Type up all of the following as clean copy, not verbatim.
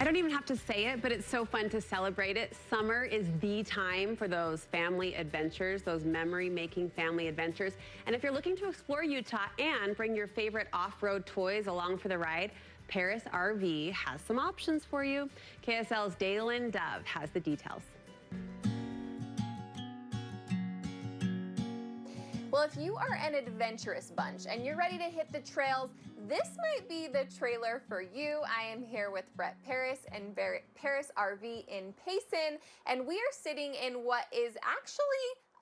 I don't even have to say it, but it's so fun to celebrate it. Summer is the time for those family adventures, those memory-making family adventures. And if you're looking to explore Utah and bring your favorite off-road toys along for the ride, Parris RV has some options for you. KSL's Dalen Dove has the details. Well, if you are an adventurous bunch and you're ready to hit the trails, this might be the trailer for you. I am here with Brett Parris and Parris RV in Payson, and we are sitting in what is actually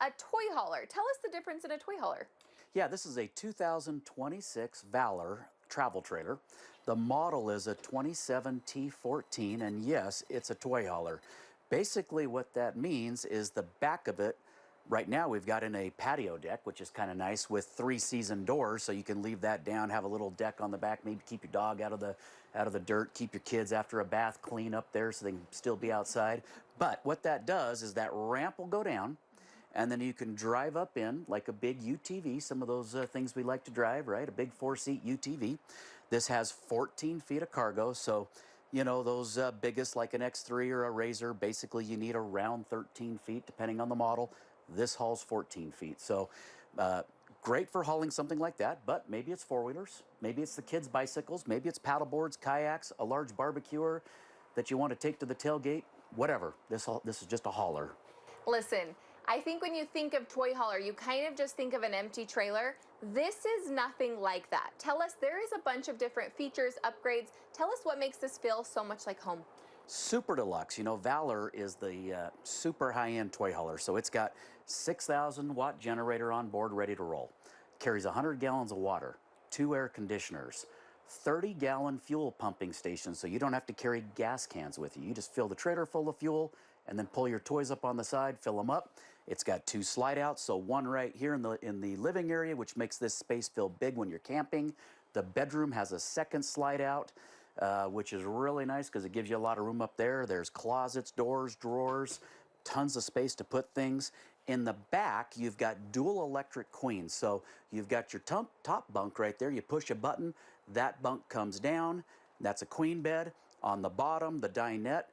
a toy hauler. Tell us the difference in a toy hauler. Yeah, this is a 2026 Valor travel trailer. The model is a 27 T14, and yes, it's a toy hauler. Basically what that means is the back of it, right now we've got in a patio deck, which is kind of nice, with 3-season doors, so you can leave that down, have a little deck on the back, maybe keep your dog out of the dirt, keep your kids after a bath clean up there so they can still be outside. But what that does is that ramp will go down, and then you can drive up in like a big UTV, some of those things we like to drive, right? A big 4-seat UTV. This has 14 feet of cargo, so you know, those biggest like an X3 or a Razor, basically you need around 13 feet depending on the model. This hauls 14 feet, so great for hauling something like that, but maybe it's four-wheelers, maybe it's the kids' bicycles, maybe it's paddle boards, kayaks, a large barbecuer that you want to take to the tailgate, whatever. This is just a hauler. Listen, I think when you think of toy hauler, you kind of just think of an empty trailer. This is nothing like that. Tell us, there is a bunch of different features, upgrades. Tell us what makes this feel so much like home. Super deluxe. You know, Valor is the super high-end toy hauler, so it's got 6,000 watt generator on board ready to roll. Carries 100 gallons of water, 2 air conditioners, 30-gallon fuel pumping station, so you don't have to carry gas cans with you. You just fill the trailer full of fuel and then pull your toys up on the side, fill them up. It's got 2 slide outs, so one right here in the living area, which makes this space feel big when you're camping. The bedroom has a second slide out, which is really nice because it gives you a lot of room up there. There's closets, doors, drawers, tons of space to put things. In the back, you've got dual electric queens. So you've got your top bunk right there. You push a button, that bunk comes down. That's a queen bed. On the bottom, the dinette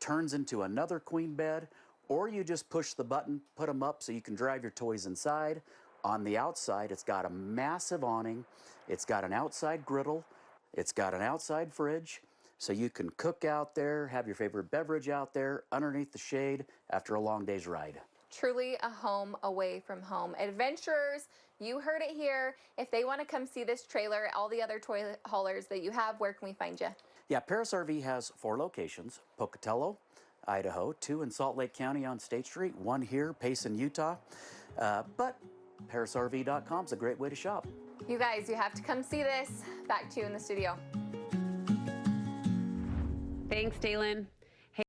turns into another queen bed, or you just push the button, put them up so you can drive your toys inside. On the outside, it's got a massive awning. It's got an outside griddle. It's got an outside fridge, so you can cook out there, have your favorite beverage out there underneath the shade after a long day's ride. Truly a home away from home. Adventurers, you heard it here. If they want to come see this trailer, all the other toy haulers that you have, where can we find you? Yeah, Parris RV has 4 locations: Pocatello, Idaho, 2 in Salt Lake County on State Street, 1 here, Payson, Utah. But ParrisRV.com is a great way to shop. You guys, you have to come see this. Back to you in the studio. Thanks, Dalen.